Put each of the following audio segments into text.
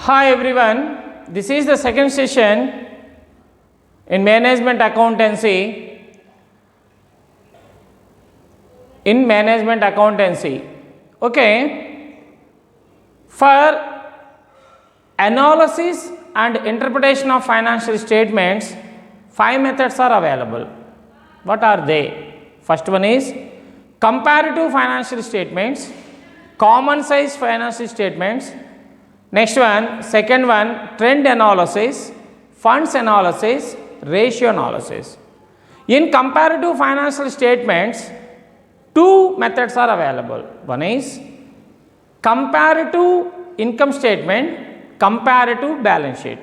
Hi everyone, this is the second session in management accountancy. Okay, for analysis and interpretation of financial statements, 5 methods are available. What are they? First one is comparative financial statements, common size financial statements. Next one, second one, trend analysis, funds analysis, ratio analysis. In comparative financial statements, 2 methods are available. One is comparative income statement, comparative balance sheet.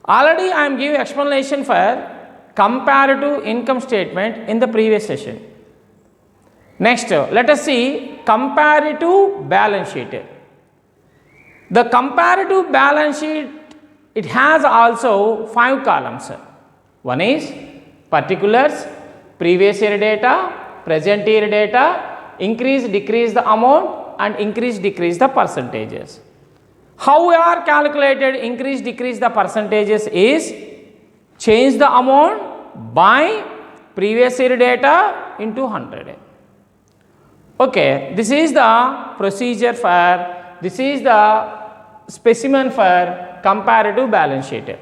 Already I am giving explanation for comparative income statement in the previous session. Next, let us see comparative balance sheet. The comparative balance sheet, it has also 5 columns. One is particulars, previous year data, present year data, increase decrease the amount and increase decrease the percentages. How we are calculated increase decrease the percentages is change the amount by previous year data into 100. Okay, this is the procedure for, this is the specimen for comparative balance sheet.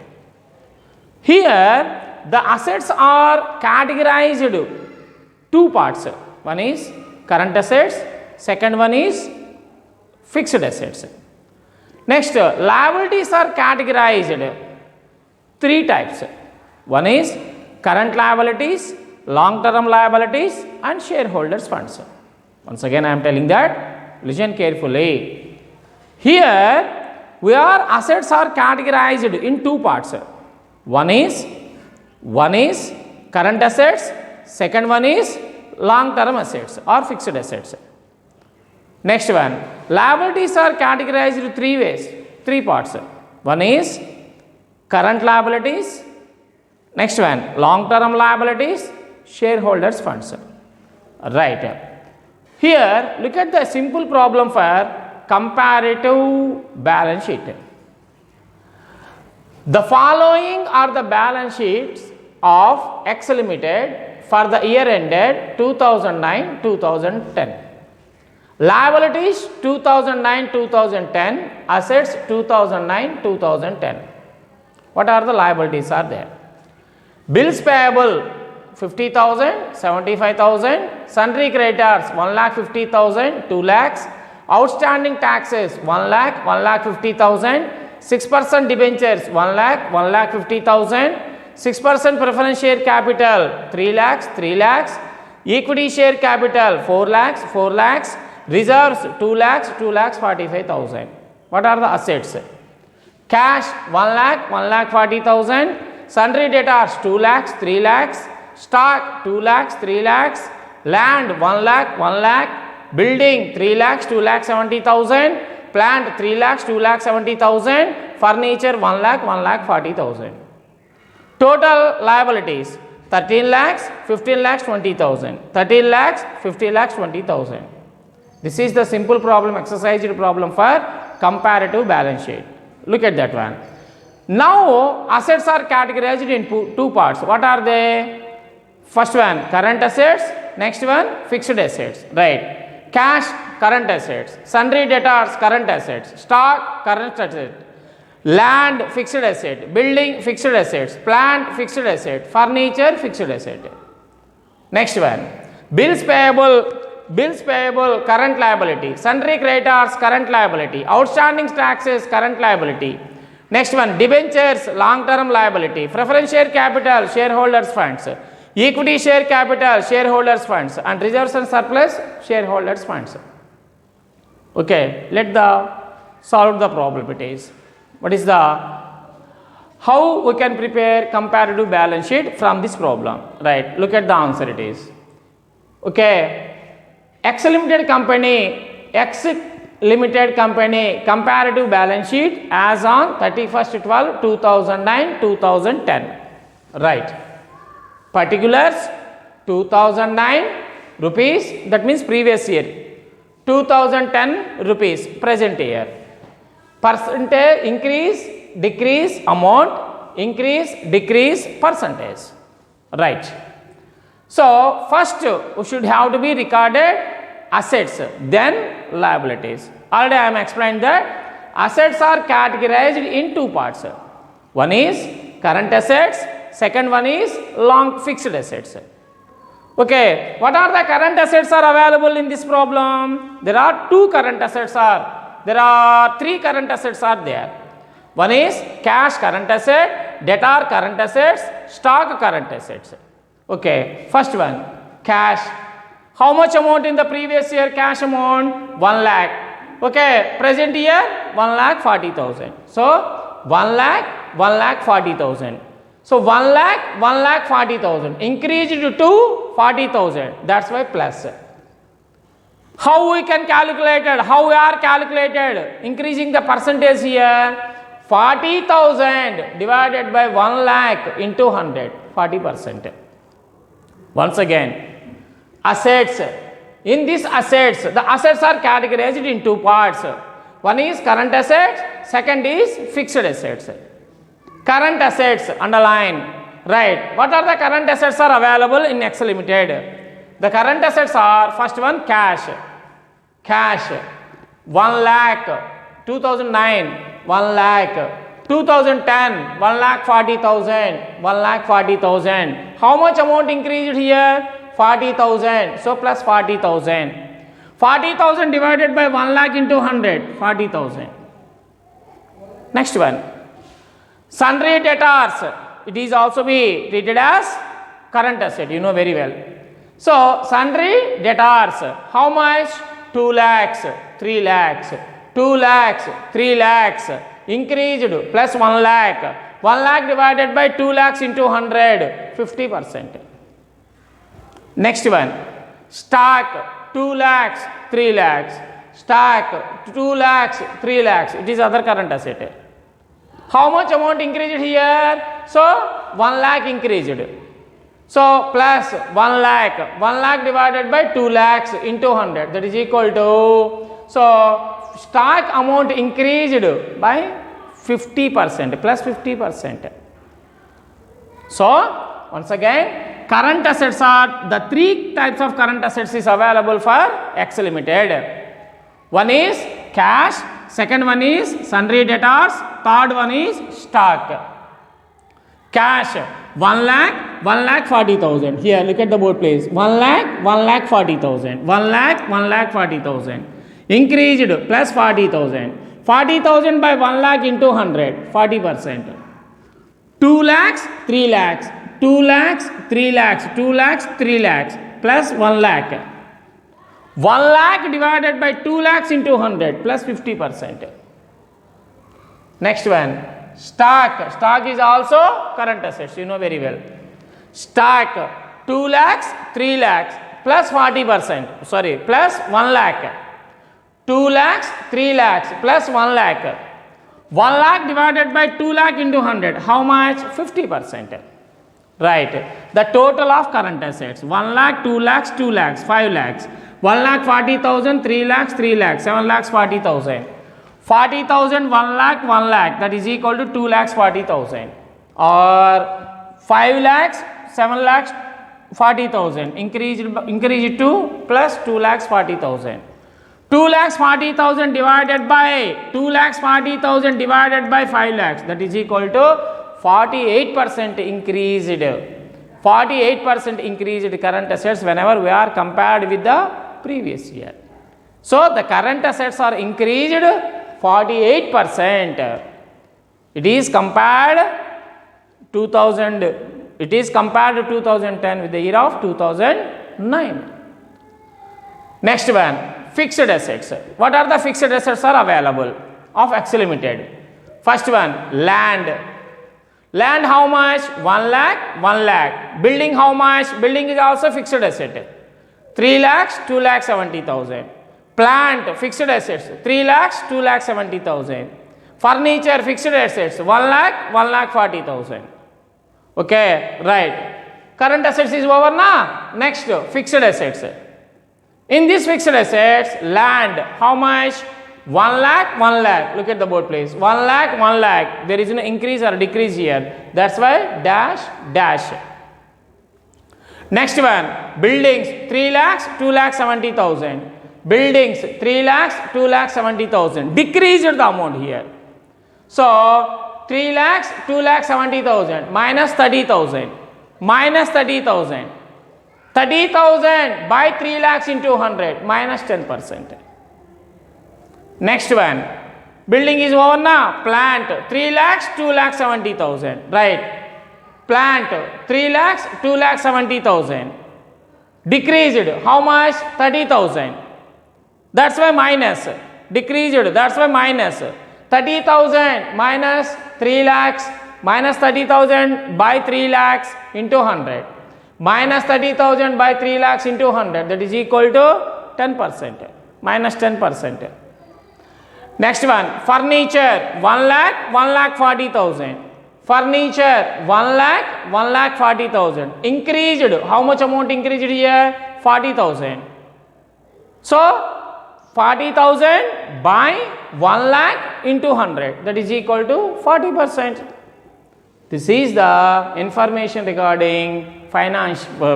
Here the assets are categorized 2 parts. One is current assets, second one is fixed assets. Next, liabilities are categorized 3 types. One is current liabilities, long term liabilities and shareholders funds. Once again I am telling that, listen carefully. Here assets are categorized in 2 parts. One is current assets, second one is long term assets or fixed assets. Next one, liabilities are categorized in 3 ways, 3 parts. One is current liabilities, next one long term liabilities, shareholders funds. Right. Here look at the simple problem for comparative balance sheet. The following are the balance sheets of X Limited for the year ended 2009-2010. Liabilities 2009-2010, assets 2009-2010. What are the liabilities are there? Bills payable 50,000, 75,000, sundry creditors 1,50,000, 2 lakhs, outstanding taxes 1 lakh, 1,50,000, 6% debentures 1 lakh, 1,50,000, 6% preference share capital 3 lakhs, 3 lakhs, equity share capital 4 lakhs, 4 lakhs, reserves 2 lakhs, 2 lakhs 45,000. What are the assets? Cash 1 lakh, 1,40,000, sundry debtors 2 lakhs, 3 lakhs, stock 2 lakhs, 3 lakhs, land 1 lakh, 1 lakh, building 3 lakhs, 2 lakhs 70,000, plant 3 lakhs, 2 lakhs 70,000, furniture 1 lakh, 1 lakh 40,000. Total liabilities 13 lakhs, 15 lakhs 20,000, 13 lakhs, 50 lakhs 20,000. This is the simple problem, exercised problem for comparative balance sheet. Look at that one. Now assets are categorized in 2 parts. What are they? First one current assets, next one fixed assets. Right. Cash current assets, sundry debtors current assets, stock current assets, land fixed asset, building fixed assets, plant fixed asset, furniture fixed asset. Next one bills payable current liability, sundry creditors current liability, outstanding taxes current liability. Next one debentures long term liability, preference share capital shareholders funds, equity share capital shareholders funds and reserves and surplus shareholders funds. Okay, let the solve the problem it is. What is the, how we can prepare comparative balance sheet from this problem? Right, look at the answer it is. Okay, X Limited Company comparative balance sheet as on 31st/12/2009-2010. Right. Particulars 2009 rupees, that means previous year, 2010 rupees present year. percentage increase, decrease amount, increase, decrease percentage. Right. So first we should have to be recorded assets, then liabilities. Already I am explained that assets are categorized in two parts. One is current assets, second one is long fixed assets. Okay, what are the current assets are available in this problem? There are three current assets are there. One is cash current asset, debtor current assets, stock current assets. Okay, first one, cash. How much amount in the previous year cash amount? 1 lakh. Okay, present year 1,40,000. So 1,40,000. So 1,40,000 increased to 40,000. That's why plus. How we can calculate it? How we are calculated? Increasing the percentage here. 40,000 divided by 1 lakh into 100. 40%. Once again, assets. In these assets, the assets are categorized in two parts. One is current assets, second is fixed assets. Current assets, underline, right. What are the current assets are available in Excel Limited? The current assets are, first one, cash. Cash, 1 lakh, 2009, 1 lakh, 2010, 1,40,000, 1,40,000. How much amount increased here? 40,000. So plus 40,000. 40,000 divided by 1 lakh into 100, 40,000. Next one. Sundry debtors, it is also be treated as current asset, you know very well. So, sundry debtors, how much? 2 lakhs, 3 lakhs, 2 lakhs, 3 lakhs, increased plus 1 lakh. 1 lakh divided by 2 lakhs into 100, 50%. Next one, stock, 2 lakhs, 3 lakhs, stock, 2 lakhs, 3 lakhs, it is other current asset. How much amount increased here? So 1 lakh increased. So plus 1 lakh. 1 lakh divided by 2 lakhs into 100. That is equal to. So stock amount increased by 50%, plus 50%. So once again, current assets are the three types of current assets is available for Excel Limited. One is cash. Second one is sundry debtors, third one is stock. Cash, 1 lakh, 1,40,000. Here, look at the board please. 1 lakh, 1,40,000. 1 lakh, 1,40,000. Increased plus 40,000. 40,000 by 1 lakh into 100, 40%. 2 lakhs, 3 lakhs. 2 lakhs, 3 lakhs. 2 lakhs, 3 lakhs. Plus 1 lakh. 1 lakh divided by 2 lakhs into 100 plus 50%. Next one, stock. Stock is also current assets, you know very well. Stock, 2 lakhs, 3 lakhs plus 40%, sorry, plus 1 lakh. 2 lakhs, 3 lakhs plus 1 lakh. 1 lakh divided by 2 lakh into 100, how much? 50%. Right. The total of current assets, 1 lakh, 2 lakhs, 2 lakhs, 5 lakhs. 1,40,000, 3 lakhs, 3 lakhs, 7 lakhs 40,000. 40,000, 1 lakh, 1 lakh, that is equal to 2 lakhs 40,000. Or 5 lakhs, 7 lakhs 40,000, increase to plus 2 lakhs 40,000. 2 lakhs 40,000 divided by 2 lakhs 40,000 divided by 5 lakhs, that is equal to 48% increased. 48% increased current assets whenever we are compared with the previous year. So the current assets are increased 48%. It is compared to 2010 with the year of 2009. Next one, fixed assets. What are the fixed assets are available of Excel Limited? First one, land. Land how much? 1 lakh, 1 lakh. Building how much? Building is also fixed asset. 3 lakhs, 2 lakhs 70,000. Plant, fixed assets, 3 lakhs, 2 lakhs 70,000. Furniture, fixed assets, 1 lakh, 1,40,000. Okay, right. Current assets is over now. Next, fixed assets. In this fixed assets, land, how much? 1 lakh, 1 lakh. Look at the board please. 1 lakh, 1 lakh. There is no increase or decrease here. That's why dash, dash. Next one, buildings 3 lakhs, 2 lakhs 70,000. Buildings 3 lakhs, 2 lakhs 70,000. Decreased the amount here. So 3 lakhs, 2 lakhs 70,000 minus 30,000. Minus 30,000. 30,000 by 3 lakhs into 100 minus 10%. Next one, building is over now. Plant 3 lakhs, 2 lakhs 70,000. Right. Plant 3 lakhs, 2 lakhs 70,000. Decreased how much? 30,000. That's why minus. Decreased. That's why minus. 30,000 minus 3 lakhs minus 30,000 by 3 lakhs into 100. Minus 30,000 by 3 lakhs into 100. That is equal to 10%. Minus 10%. Next one, furniture 1 lakh, 1 lakh 40,000. Furniture 1 lakh, 1 lakh 40,000. Increased. How much amount increased here? 40,000. So 40,000 by 1 lakh into 100. That is equal to 40%. This is the information regarding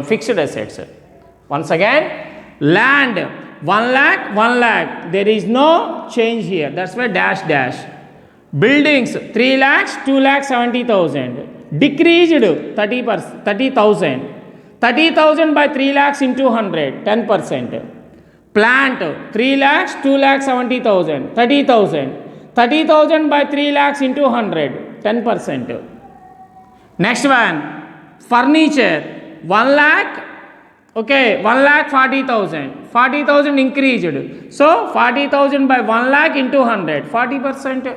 fixed assets. Once again, land 1 lakh, 1 lakh. There is no change here. That's why dash, dash. Buildings 3 lakhs, 2 lakhs 70,000. Decreased 30,000. 30,000 by 3 lakhs into 100, 10%. Plant 3 lakhs, 2 lakhs 70,000. 30,000. 30,000 by 3 lakhs into 100, 10%. Next one, furniture 1 lakh. Okay, 1 lakh 40,000. 40,000 increased. So 40,000 by 1 lakh into 100, 40%.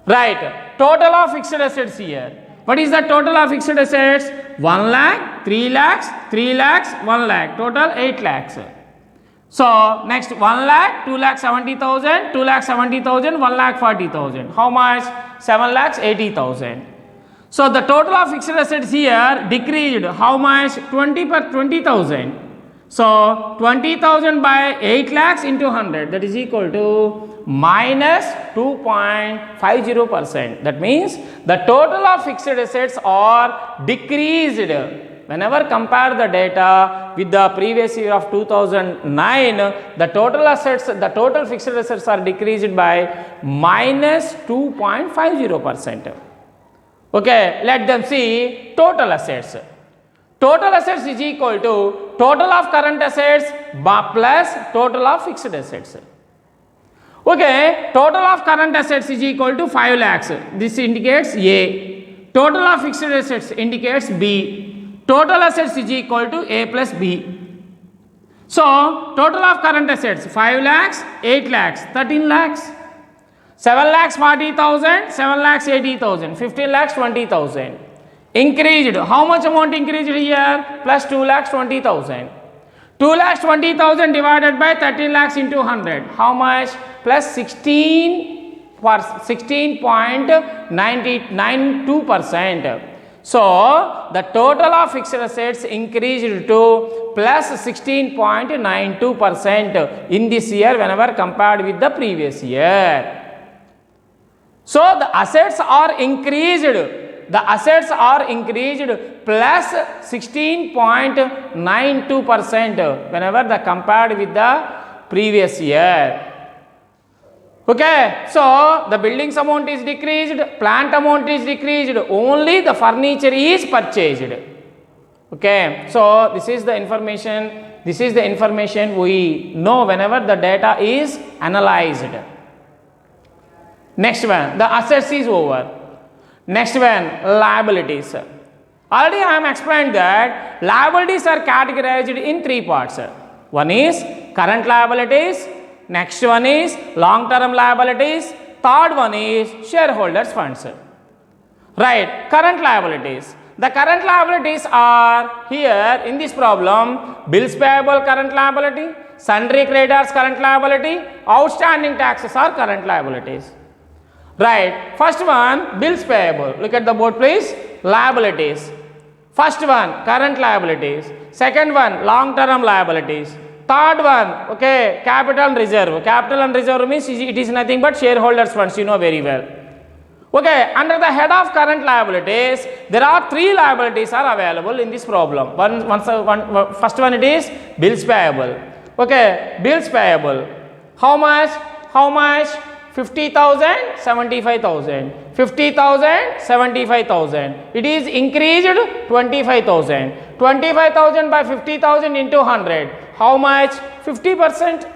Right, total of fixed assets here. What is the total of fixed assets? 1 lakh, 3 lakhs, 3 lakhs, 1 lakh. Total 8 lakhs. So next 1 lakh, 2 lakh 70,000, 2 lakh 70,000, 1 lakh 40,000. How much? 7 lakhs 80,000. So the total of fixed assets here decreased. How much? 20,000. So 20,000 by 8 lakhs into 100. That is equal to minus 2.50%. That means the total of fixed assets are decreased. Whenever compare the data with the previous year of 2009, the total fixed assets are decreased by minus 2.50%. Okay, let them see total assets. Total assets is equal to total of current assets plus total of fixed assets. Okay, total of current assets is equal to 5 lakhs. This indicates A. Total of fixed assets indicates B. Total assets is equal to A plus B. So, total of current assets 5 lakhs, 8 lakhs, 13 lakhs. 7 lakhs 40,000, 7 lakhs 80,000, 15 lakhs 20,000. Increased. How much amount increased here? Plus 2 lakhs 20,000. 2 lakhs 20,000 divided by 13 lakhs into 100. How much? Plus 16.92%. So, the total of fixed assets increased to plus 16.92% in this year whenever compared with the previous year. So, the assets are increased. The assets are increased plus 16.92% whenever the compared with the previous year. Okay, so the buildings amount is decreased, plant amount is decreased, only the furniture is purchased. Okay, so this is the information we know whenever the data is analyzed. Next one, the assets is over. Next one, liabilities. Already I am explained that liabilities are categorized in 3 parts. One is current liabilities, next one is long term liabilities, third one is shareholders funds. Right, current liabilities. The current liabilities are here in this problem: bills payable current liability, sundry creditors current liability, outstanding taxes are current liabilities. Right, first one, bills payable. Look at the board please. Liabilities. First one, current liabilities. Second one, long term liabilities. Third one, okay, capital and reserve. Capital and reserve means it is nothing but shareholders funds, you know very well. Okay, under the head of current liabilities, there are three liabilities are available in this problem. First one it is bills payable. Okay, bills payable. How much? How much? 50,000, 75,000. 50,000, 75,000. It is increased 25,000. 25,000 by 50,000 into 100. How much? 50%.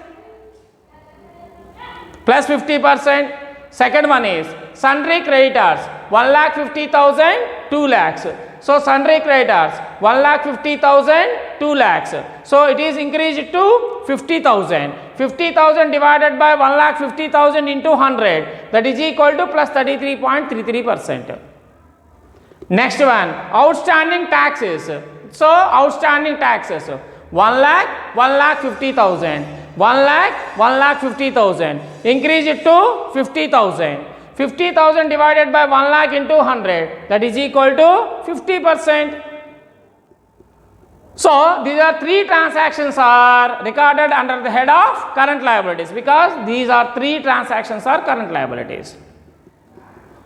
Plus 50%. Second one is sundry creditors. 1,50,000, 2 lakhs. So sundry creditors 1,50,000, 2 lakhs. So it is increased to 50,000. 50,000 divided by 1,50,000 into 100, that is equal to plus 33.33%. Next one, outstanding taxes. So outstanding taxes 1,50,000. 1,50,000 increase it to 50,000. 50,000 divided by 1 lakh into 100, that is equal to 50%. So these are three transactions are recorded under the head of current liabilities, because these are three transactions are current liabilities.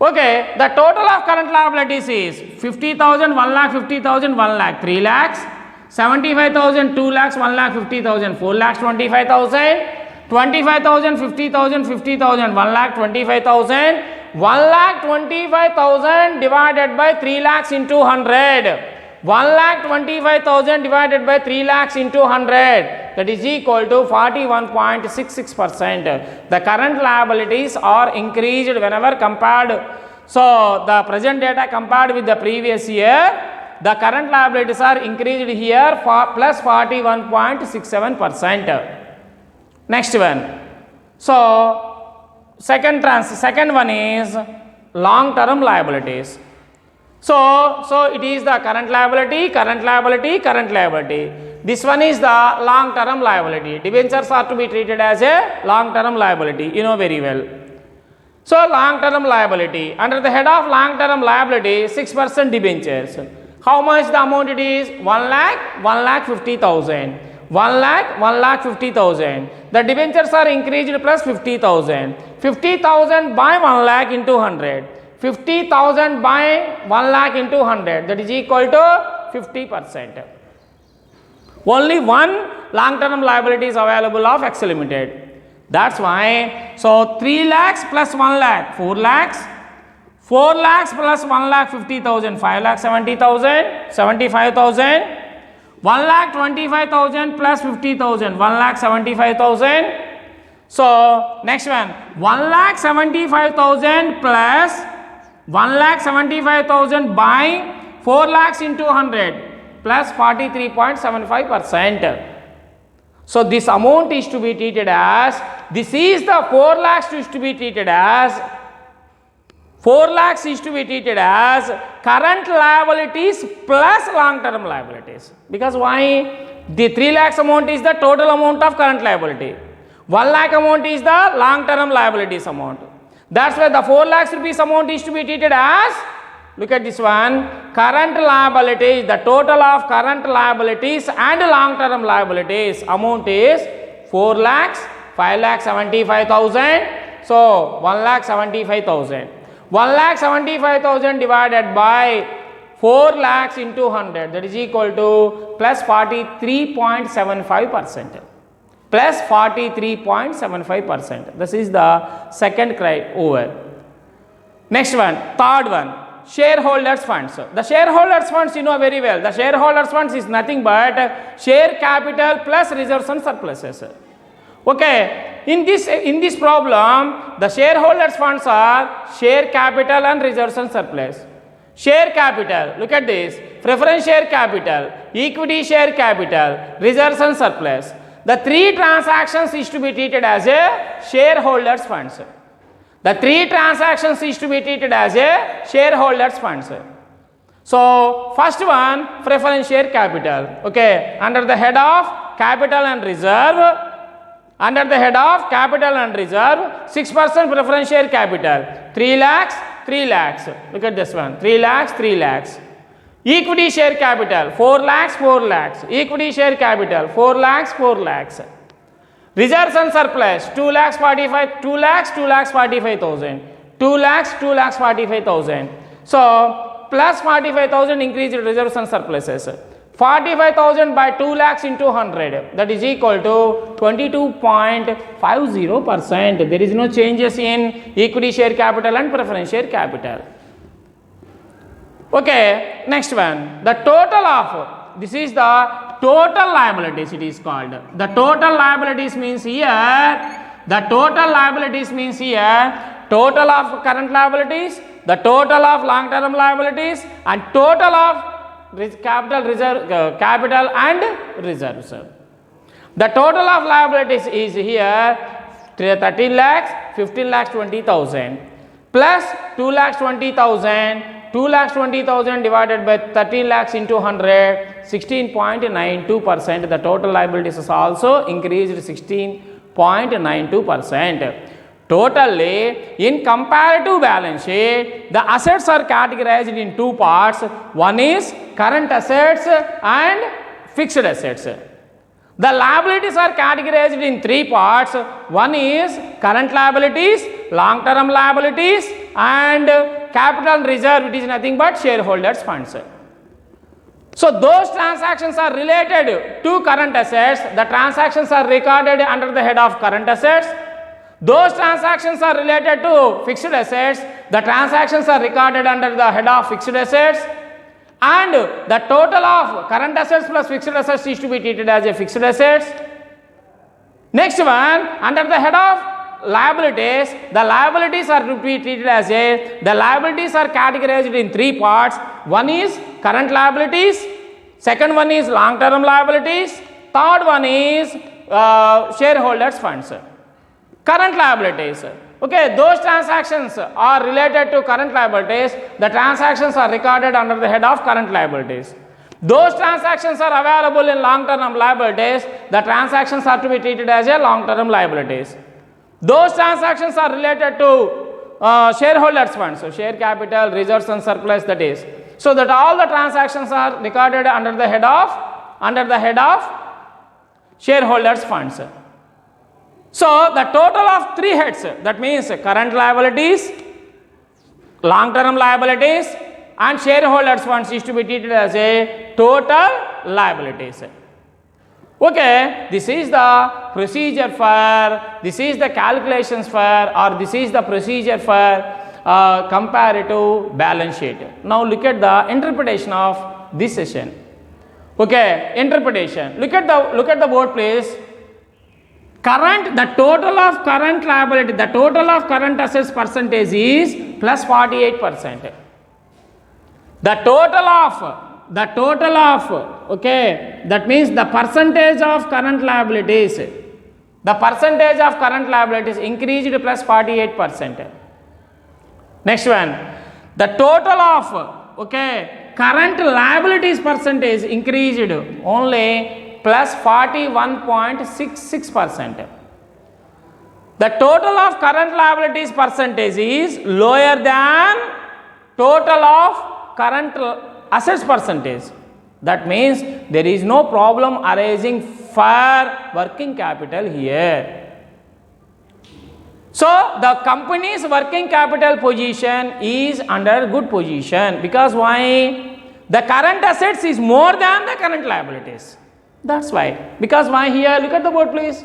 Okay, the total of current liabilities is 50,000, 1,50,000, 1 lakh, 3 lakhs, 75,000, 2 lakhs, 1,50,000, 4 lakhs, 25,000. 25,000, 50,000, 50,000, 1,25,000. 1,25,000 divided by 3 lakhs into 100. 1,25,000 divided by 3 lakhs into 100, that is equal to 41.66%. The current liabilities are increased whenever compared. So the present data compared with the previous year, the current liabilities are increased here for plus 41.67%. Next one. So second one is long term liabilities. So it is the current liability, current liability, current liability. This one is the long term liability. Debentures are to be treated as a long term liability, you know very well. So long term liability, under the head of long term liability, 6% debentures. How much the amount it is? 1 lakh, 1,50,000. 1 lakh, 1,50,000. The debentures are increased plus 50,000. 50,000 by 1 lakh into 100. 50,000 by 1 lakh into 100, that is equal to 50%. Only one long term liability is available of Excel Limited. That's why, so 3 lakhs plus 1 lakh, 4 lakhs. 4 lakhs plus 1,50,000, 5,70,000, 75,000. 1,25,000 plus 50,000, 1,75,000. So next one, 1,75,000 plus 1,75,000 by 4 lakhs into 100 plus 43.75%. So this amount is to be treated as, this is the 4 lakhs is to be treated as, 4 lakhs is to be treated as current liabilities plus long term liabilities. Because why? The 3 lakhs amount is the total amount of current liability. 1 lakh amount is the long term liabilities amount. That's why the 4 lakhs rupees amount is to be treated as, look at this one, current liabilities, the total of current liabilities and long term liabilities amount is 4 lakhs, 5,75,000. So 1,75,000. 1,75,000 divided by 4 lakhs into 100, that is equal to plus 43.75%. Plus 43.75%. This is the second cry over. Next one, third one, shareholders funds. The shareholders funds you know very well. The shareholders funds is nothing but share capital plus reserves and surpluses. Okay, in this problem, the shareholders funds are share capital and reserves and surplus. Share capital, look at this, preference share capital, equity share capital, reserves and surplus. The three transactions is to be treated as a shareholders funds. The three transactions is to be treated as a shareholders funds. So first one, preference share capital. Okay, under the head of capital and reserve, under the head of capital and reserve, 6% preference share capital, 3 lakhs, 3 lakhs. Look at this one, 3 lakhs, 3 lakhs. Equity share capital 4 lakhs, 4 lakhs. Equity share capital 4 lakhs, 4 lakhs. Reserves and surplus 2 lakhs 45, 2 lakhs, 2 lakhs 45,000. 2 lakhs, 2 lakhs 45,000. So plus 45,000 increased reserves and surpluses. 45,000 by 2 lakhs into 100, that is equal to 22.50%. There is no changes in equity share capital and preference share capital. Okay, next one. The total of, this is the total liabilities, it is called. The total liabilities means here, the total liabilities means here, total of current liabilities, the total of long term liabilities, and total of capital reserve, capital and reserves. The total of liabilities is here 13 lakhs, 15 lakhs 20,000 plus 2 lakhs 20,000, 2 lakhs 20,000 divided by 13 lakhs into 100, 16.92%. The total liabilities is also increased 16.92%. Totally, in comparative balance sheet, the assets are categorized in two parts. One is current assets and fixed assets. The liabilities are categorized in three parts. One is current liabilities, long term liabilities, and capital reserve, it is nothing but shareholders funds. So those transactions are related to current assets. The transactions are recorded under the head of current assets. Those transactions are related to fixed assets. The transactions are recorded under the head of fixed assets. And the total of current assets plus fixed assets is to be treated as a fixed assets. Next one, under the head of liabilities, the liabilities are to be treated as the liabilities are categorized in three parts. One is current liabilities, second one is long term liabilities, third one is shareholders funds. Current liabilities, okay, those transactions are related to current liabilities. The transactions are recorded under the head of current liabilities. Those transactions are available in long term liabilities. The transactions are to be treated as a long term liabilities. Those transactions are related to shareholders funds, so share capital, reserves and surplus, that is. So that all the transactions are recorded under the head of shareholders funds. So the total of three heads, that means current liabilities, long term liabilities, and shareholders funds is to be treated as a total liabilities. Okay, this is the procedure for, this is the calculations for, or this is the procedure for comparative balance sheet. Now look at the interpretation of this session. Okay, interpretation. Look at the board, please. Current, the total of current liability, the total of current assets percentage is plus 48%. The total of, okay, that means the percentage of current liabilities, increased plus 48%. Next one, the total of, okay, current liabilities percentage increased only plus 41.66%. The total of current liabilities percentage is lower than total of current assets percentage. That means there is no problem arising for working capital here. So the company's working capital position is under good position, because why? The current assets is more than the current liabilities. That's why. Because why here? Look at the board, please.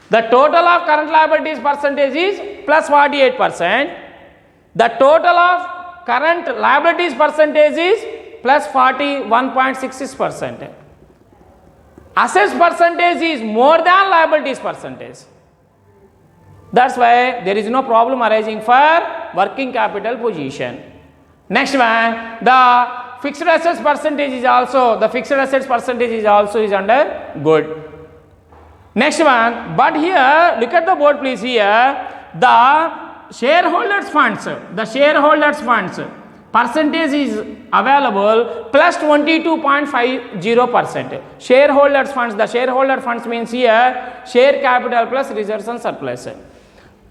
The total of current liabilities percentage is plus 48%. The total of current liabilities percentage is plus 41.66%. Assets percentage is more than liabilities percentage. That's why there is no problem arising for working capital position. Next one, the fixed assets percentage is also, is under good. Next one, but here look at the board, please. Here the shareholders funds, percentage is available plus 22.50%. Shareholders funds, the shareholder funds means here share capital plus reserves and surplus.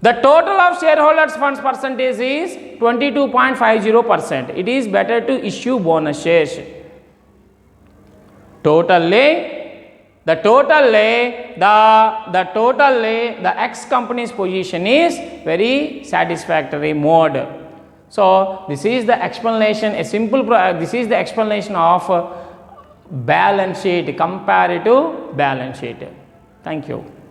The total of shareholders funds percentage is 22.50%. It is better to issue bonus shares. the X company's position is very satisfactory mode. So this is the explanation, this is the explanation of balance sheet, comparative balance sheet. Thank you.